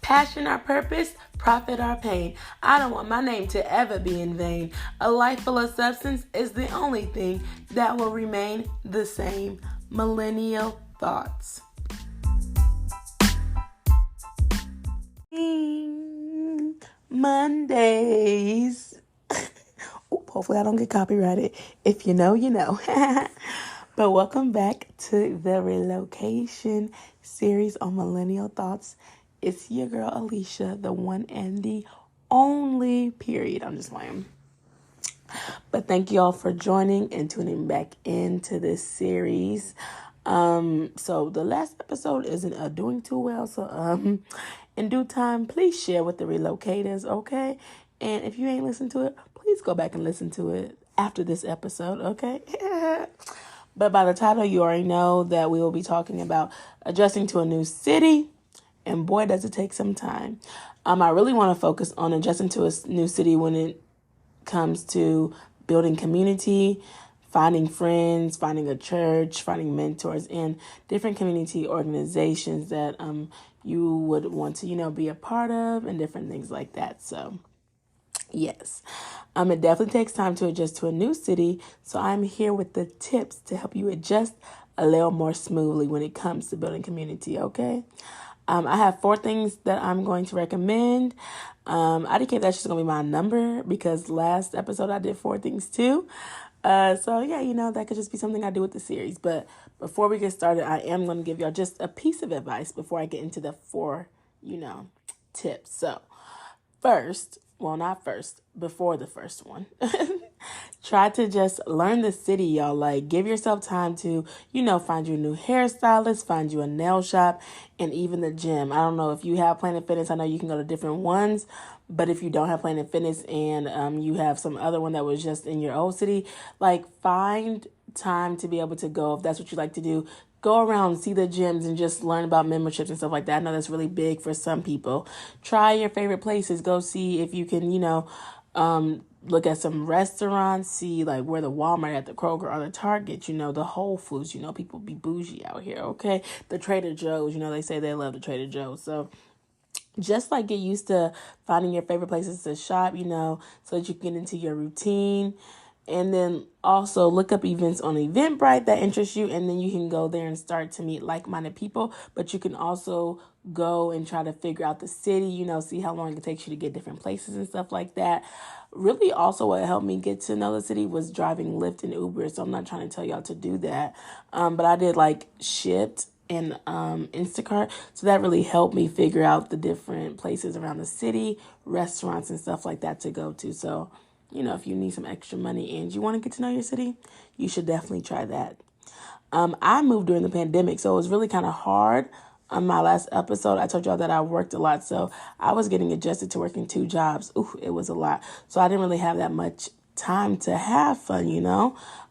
Passion our purpose, profit our pain. I don't want my name to ever be in vain. A life full of substance is the only thing that will remain the same. Millennial thoughts. Mondays. Hopefully I don't get copyrighted. If you know, you know. But welcome back to the relocation series on Millennial Thoughts. It's your girl Alicia, the one and the only, period. I'm just playing. But thank you all for joining and tuning back into this series. So the last episode isn't doing too well. So in due time, please share with the relocators, okay? And if you ain't listened to it, please go back and listen to it after this episode, okay? But by the title, you already know that we will be talking about adjusting to a new city. And boy, does it take some time. I really want to focus on adjusting to a new city when it comes to building community, finding friends, finding a church, finding mentors, and different community organizations that you would want to, be a part of and different things like that. So, yes, it definitely takes time to adjust to a new city. So I'm here with the tips to help you adjust a little more smoothly when it comes to building community, okay? I have 4 things that I'm going to recommend. I think that's just going to be my number because last episode I did 4 things too. So yeah, that could just be something I do with the series. But before we get started, I am going to give y'all just a piece of advice before I get into the 4, tips. So before the first one, try to just learn the city, y'all. Like, give yourself time to, find you a new hairstylist, find you a nail shop, and even the gym. I don't know if you have Planet Fitness. I know you can go to different ones, but if you don't have Planet Fitness and you have some other one that was just in your old city, like, find time to be able to go if that's what you like to do. Go around, see the gyms, and just learn about memberships and stuff like that. I know that's really big for some people. Try your favorite places. Go see if you can, look at some restaurants, see like where the Walmart at, the Kroger or the Target, the Whole Foods, people be bougie out here, okay? The Trader Joe's, they say they love the Trader Joe's. So just like get used to finding your favorite places to shop, so that you can get into your routine. And then also look up events on Eventbrite that interest you, and then you can go there and start to meet like-minded people. But you can also go and try to figure out the city, see how long it takes you to get different places and stuff like that. Really also what helped me get to know the city was driving Lyft and Uber. So I'm not trying to tell y'all to do that. But I did like Shipt and Instacart. So that really helped me figure out the different places around the city, restaurants and stuff like that to go to. So if you need some extra money and you want to get to know your city, you should definitely try that. I moved during the pandemic, so it was really kind of hard. On my last episode, I told y'all that I worked a lot, so I was getting adjusted to working 2 jobs. Ooh, it was a lot. So I didn't really have that much time to have fun,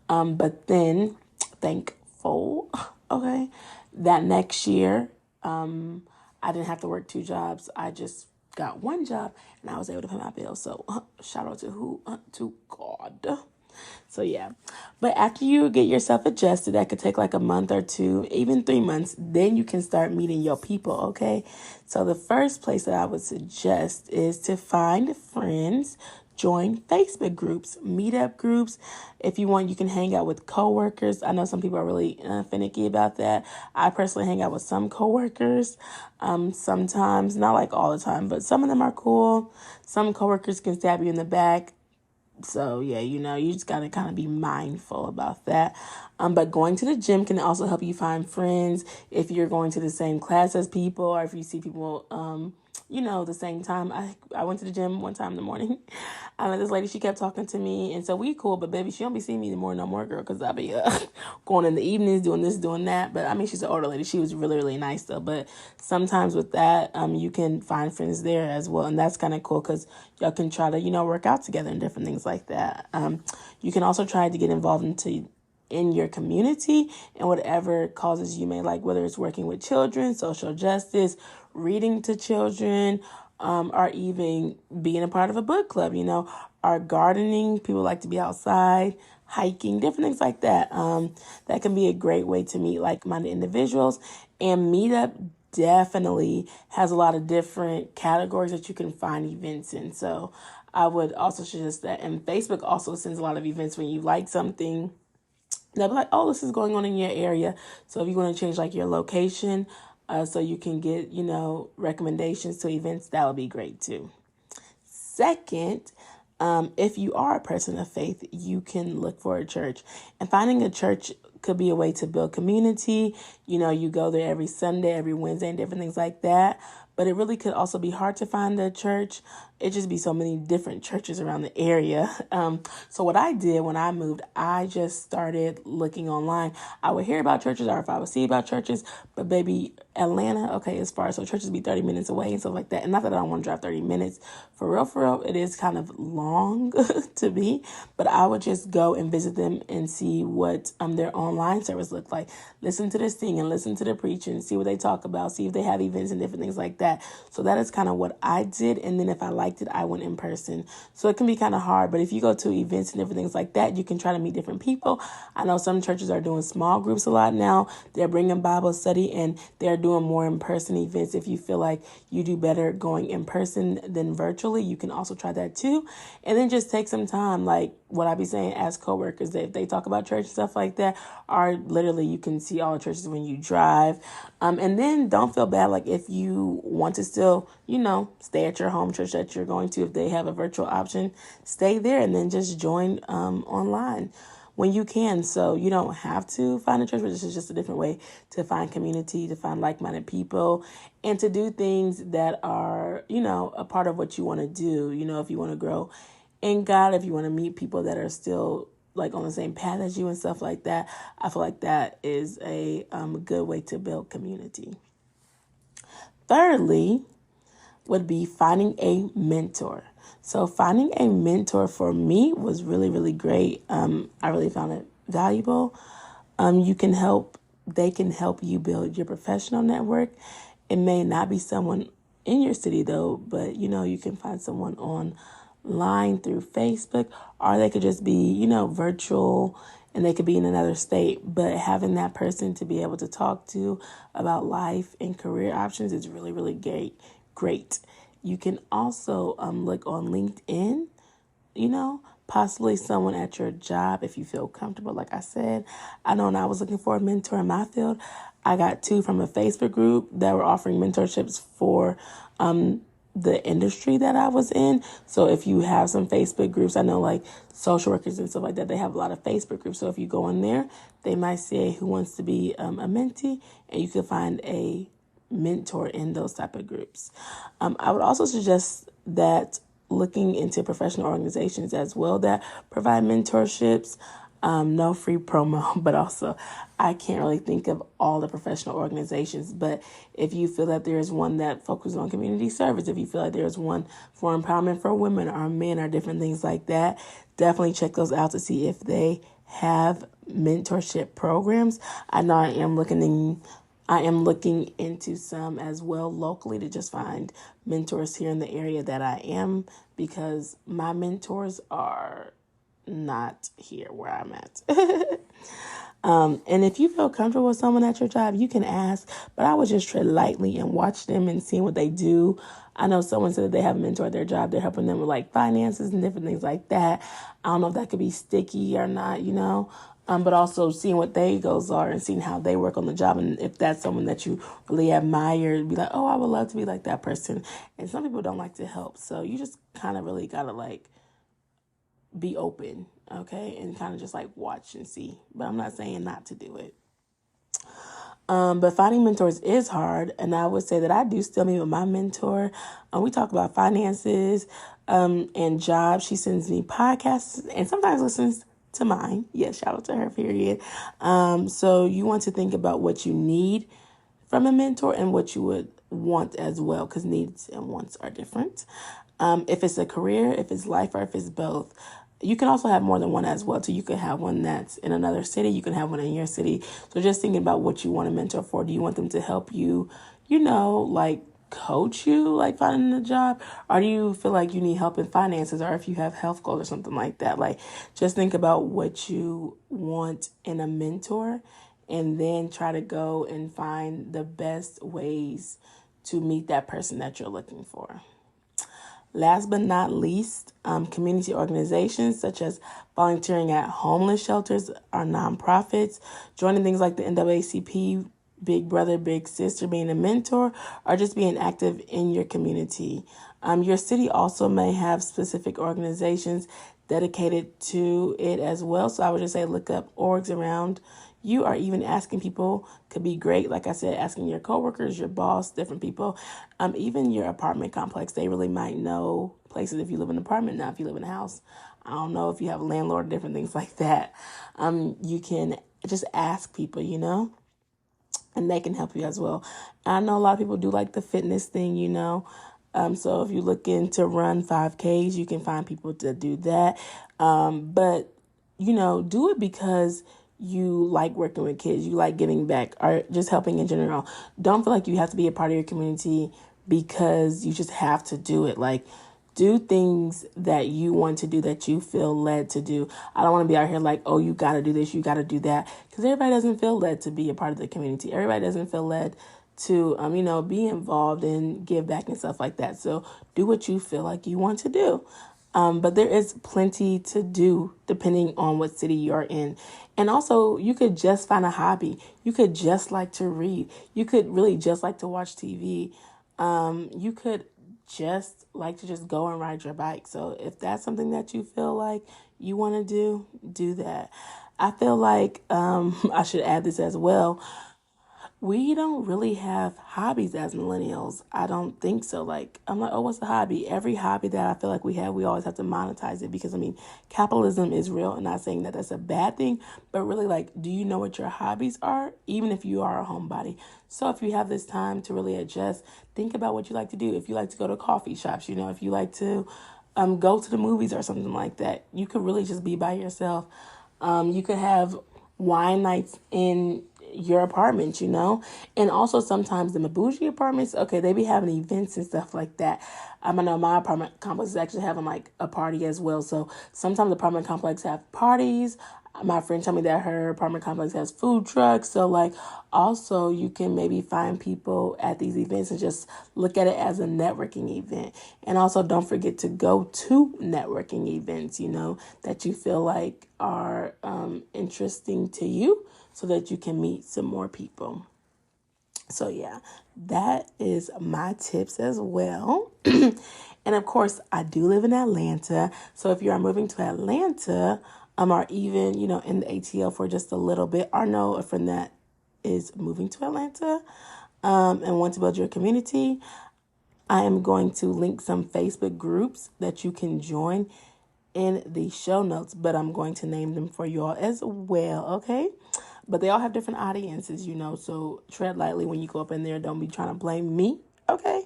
But then, thankful, okay, that next year, I didn't have to work 2 jobs. I just got 1 job and I was able to pay my bills. So shout out to who? To God. So yeah. But after you get yourself adjusted, that could take like a month or 2, even 3 months. Then you can start meeting your people, okay? So the first place that I would suggest is to find friends. Join Facebook groups, meetup groups. If you want, you can hang out with coworkers. I know some people are really finicky about that. I personally hang out with some coworkers sometimes, not like all the time, but some of them are cool. Some coworkers can stab you in the back. So, yeah, you just got to kind of be mindful about that. But going to the gym can also help you find friends if you're going to the same class as people or if you see people the same time. I went to the gym one time in the morning. I met this lady, she kept talking to me, and so we cool, but baby, she don't be seeing me anymore no more, girl, because I be going in the evenings, doing this, doing that. But I mean, she's an older lady. She was really, really nice though. But sometimes with that, you can find friends there as well, and that's kind of cool because y'all can try to, work out together and different things like that. You can also try to get involved in your community and whatever causes you may like, whether it's working with children, social justice, reading to children, or even being a part of a book club, or gardening. People like to be outside, hiking, different things like that. That can be a great way to meet like-minded individuals. And meetup definitely has a lot of different categories that you can find events in. So I would also suggest that. And Facebook also sends a lot of events when you like something. They'll be like, oh, this is going on in your area. So if you want to change like your location, so you can get, recommendations to events, that would be great too. Second, if you are a person of faith, you can look for a church. And finding a church could be a way to build community. You go there every Sunday, every Wednesday, and different things like that. But it really could also be hard to find a church. It just be so many different churches around the area. So what I did when I moved, I just started looking online. I would hear about churches, or if I would see about churches, but baby, Atlanta, okay, as far as, so churches be 30 minutes away and stuff like that. And not that I don't want to drive 30 minutes. For real, it is kind of long to me. But I would just go and visit them and see what their online service looked like. Listen to the singing, listen to the preaching, see what they talk about, see if they have events and different things like that. So that is kind of what I did. And then if I liked it, I went in person. So it can be kind of hard. But if you go to events and different things like that, you can try to meet different people. I know some churches are doing small groups a lot now. They're bringing Bible study, and they're doing more in-person events. If you feel like you do better going in person than virtually, you can also try that too. And then just take some time, like what I be saying, as coworkers, that if they talk about church and stuff like that, or literally you can see all the churches when you drive. And then don't feel bad. Like if you want to still, stay at your home church that you're going to, if they have a virtual option, stay there and then just join online when you can. So you don't have to find a church, but this is just a different way to find community, to find like-minded people, and to do things that are, a part of what you want to do. If you want to grow in God, if you want to meet people that are still like on the same path as you and stuff like that, I feel like that is a good way to build community. Thirdly, would be finding a mentor. So finding a mentor for me was really, really great. I really found it valuable. They can help you build your professional network. It may not be someone in your city though, but you can find someone online through Facebook, or they could just be, virtual, and they could be in another state. But having that person to be able to talk to about life and career options is really, really great. You can also look on LinkedIn, possibly someone at your job if you feel comfortable. Like I said, I know when I was looking for a mentor in my field, I got 2 from a Facebook group that were offering mentorships for the industry that I was in. So if you have some Facebook groups, I know like social workers and stuff like that, they have a lot of Facebook groups. So if you go in there, they might say who wants to be a mentee, and you can find a mentor in those type of groups. I would also suggest that looking into professional organizations as well that provide mentorships. No free promo, but also I can't really think of all the professional organizations. But if you feel that there is one that focuses on community service, if you feel like there's one for empowerment for women or men or different things like that, definitely check those out to see if they have mentorship programs. I know I am looking into some as well locally to just find mentors here in the area that I am, because my mentors are not here where I'm at. And if you feel comfortable with someone at your job, you can ask, but I would just tread lightly and watch them and see what they do. I know someone said that they have a mentor at their job. They're helping them with like finances and different things like that. I don't know if that could be sticky or not, but also seeing what their goals are and seeing how they work on the job. And if that's someone that you really admire, be like, oh, I would love to be like that person. And some people don't like to help. So you just kind of really got to like be open, okay? And kind of just like watch and see. But I'm not saying not to do it. But finding mentors is hard. And I would say that I do still meet with my mentor. We talk about finances and jobs. She sends me podcasts and sometimes listens to mine. Yes, shout out to her, period. So you want to think about what you need from a mentor and what you would want as well, because needs and wants are different. If it's a career, if it's life, or if it's both. You can also have more than one as well. So you can have one that's in another city. You can have one in your city. So just thinking about what you want a mentor for. Do you want them to help you, like coach you, like finding a job? Or do you feel like you need help in finances, or if you have health goals or something like that? Like just think about what you want in a mentor and then try to go and find the best ways to meet that person that you're looking for. Last but not least, community organizations such as volunteering at homeless shelters or nonprofits, joining things like the NAACP, Big Brother, Big Sister, being a mentor, or just being active in your community. Your city also may have specific organizations dedicated to it as well. So I would just say look up orgs around you, or even asking people could be great. Like I said, asking your coworkers, your boss, different people, even your apartment complex. They really might know places if you live in an apartment. Now, if you live in a house, I don't know if you have a landlord, different things like that. You can just ask people, and they can help you as well. I know a lot of people do like the fitness thing. So if you're looking to run 5Ks, you can find people to do that. But, do it because you like working with kids, you like giving back, or just helping in general. Don't feel like you have to be a part of your community because you just have to do it. Like, do things that you want to do, that you feel led to do. I don't want to be out here like, oh, you got to do this, you got to do that. Because everybody doesn't feel led to be a part of the community. Everybody doesn't feel led to, be involved and give back and stuff like that. So do what you feel like you want to do. But there is plenty to do depending on what city you're in. And also, you could just find a hobby. You could just like to read. You could really just like to watch TV. You could just like to just go and ride your bike. So if that's something that you feel like you want to do that. I feel like I should add this as well. We don't really have hobbies as millennials. I don't think so. Like, I'm like, oh, what's a hobby? Every hobby that I feel like we have, we always have to monetize it because, capitalism is real. And not saying that that's a bad thing, but really, like, do you know what your hobbies are? Even if you are a homebody. So if you have this time to really adjust, think about what you like to do. If you like to go to coffee shops, if you like to go to the movies or something like that, you could really just be by yourself. You could have wine nights in your apartment, and also sometimes the bougie apartments, okay, they be having events and stuff like that. I know my apartment complex is actually having like a party as well. So sometimes the apartment complex have parties. My friend told me that her apartment complex has food trucks. So like also you can maybe find people at these events and just look at it as a networking event. And also don't forget to go to networking events, that you feel like are interesting to you, so that you can meet some more people. So yeah, that is my tips as well. And of course, I do live in Atlanta. So if you are moving to Atlanta, or even, in the ATL for just a little bit, or know a friend that is moving to Atlanta, and want to build your community, I am going to link some Facebook groups that you can join in the show notes, but I'm going to name them for you all as well, okay? But they all have different audiences, so tread lightly when you go up in there. Don't be trying to blame me, okay,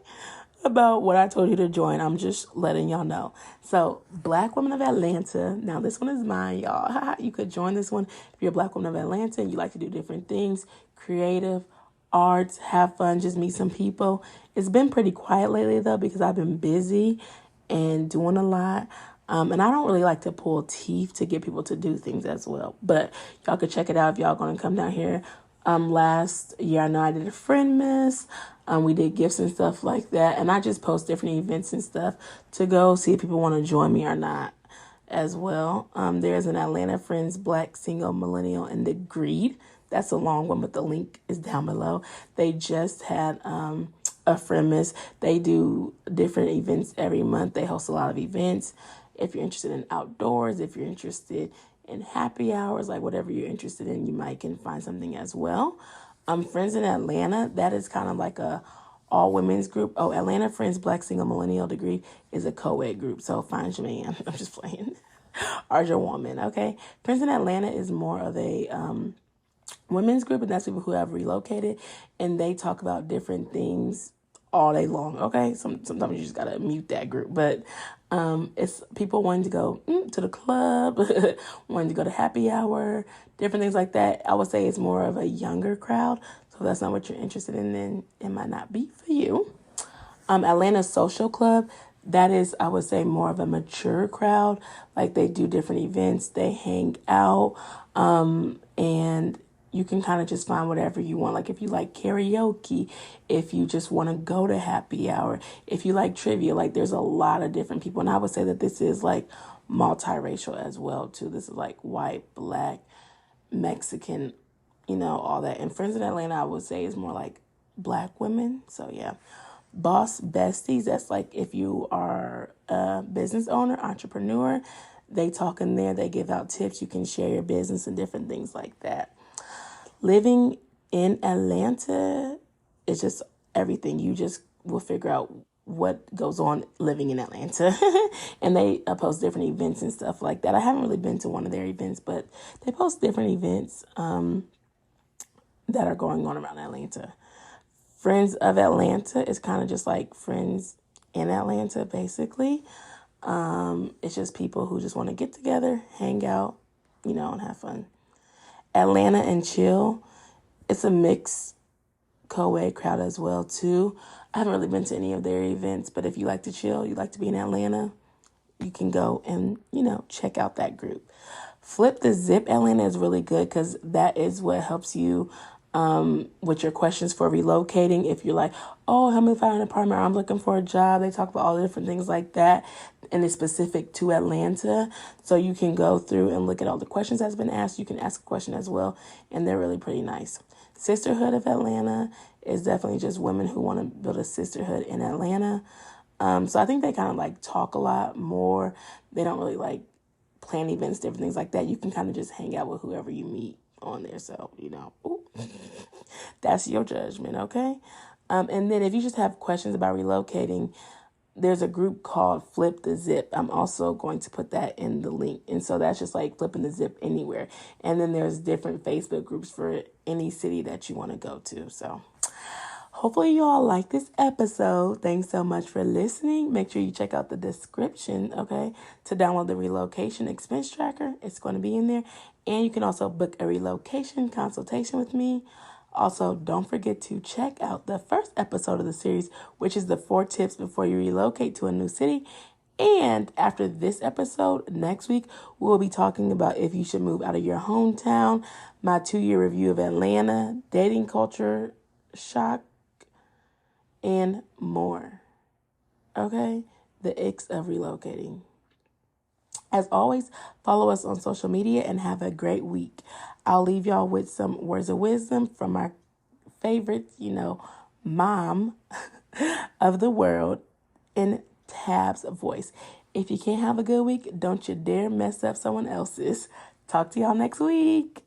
about what I told you to join. I'm just letting y'all know. So, Black Women of Atlanta. Now, this one is mine, y'all. You could join this one if you're a Black woman of Atlanta and you like to do different things, creative, arts, have fun, just meet some people. It's been pretty quiet lately, though, because I've been busy and doing a lot. And I don't really like to pull teeth to get people to do things as well. But y'all could check it out if y'all going to come down here. Last year, I know I did a friend miss. We did gifts and stuff like that. And I just post different events and stuff to go see if people want to join me or not as well. There's an Atlanta Friends Black Single Millennial and the Greed. That's a long one, but the link is down below. They just had a friend miss. They do different events every month. They host a lot of events. If you're interested in outdoors, if you're interested in happy hours, like whatever you're interested in, you might can find something as well. Friends in Atlanta, that is kind of like a all women's group. Oh, Atlanta Friends Black Single Millennial Degree is a co-ed group. So find your man. I'm just playing. Or your woman, okay? Friends in Atlanta is more of a women's group, and that's people who have relocated, and they talk about different things all day long, okay? Sometimes you just gotta mute that group, but it's people wanting to go to the club, wanting to go to happy hour, different things like that. I would say it's more of a younger crowd, so if that's not what you're interested in, then it might not be for you. Atlanta Social Club, that is, I would say, more of a mature crowd. Like, they do different events, they hang out, and you can kind of just find whatever you want. Like if you like karaoke, if you just want to go to happy hour, if you like trivia, like there's a lot of different people. And I would say that this is like multiracial as well too. This is like white, black, Mexican, all that. And Friends in Atlanta, I would say, is more like black women. So yeah. Boss besties, that's like if you are a business owner, entrepreneur, they talk in there, they give out tips, you can share your business and different things like that. Living in Atlanta is just everything. You just will figure out what goes on living in Atlanta. And they post different events and stuff like that. I haven't really been to one of their events, but they post different events that are going on around Atlanta. Friends of Atlanta is kind of just like Friends in Atlanta, basically. It's just people who just want to get together, hang out, and have fun. Atlanta and Chill, it's a mixed co-ed crowd as well, too. I haven't really been to any of their events, but if you like to chill, you like to be in Atlanta, you can go and, check out that group. Flip the Zip Atlanta is really good because that is what helps you with your questions for relocating. If you're like, oh, help me find an apartment, or I'm looking for a job. They talk about all the different things like that, and it's specific to Atlanta. So you can go through and look at all the questions that's been asked. You can ask a question as well, and they're really pretty nice. Sisterhood of Atlanta is definitely just women who want to build a sisterhood in Atlanta. So I think they kind of like talk a lot more. They don't really like plan events, different things like that. You can kind of just hang out with whoever you meet on there. So, that's your judgment, okay? And then if you just have questions about relocating, there's a group called Flip the Zip. I'm also going to put that in the link. And so that's just like flipping the zip anywhere. And then there's different Facebook groups for any city that you want to go to. So hopefully you all like this episode. Thanks so much for listening. Make sure you check out the description, okay, to download the relocation expense tracker. It's going to be in there. And you can also book a relocation consultation with me. Also, don't forget to check out the first episode of the series, which is the 4 tips before you relocate to a new city. And after this episode, next week, we'll be talking about if you should move out of your hometown, my 2-year review of Atlanta, dating culture shock, and more. Okay? The icks of relocating. As always, follow us on social media and have a great week. I'll leave y'all with some words of wisdom from my favorite, mom of the world in Tab's voice. If you can't have a good week, don't you dare mess up someone else's. Talk to y'all next week.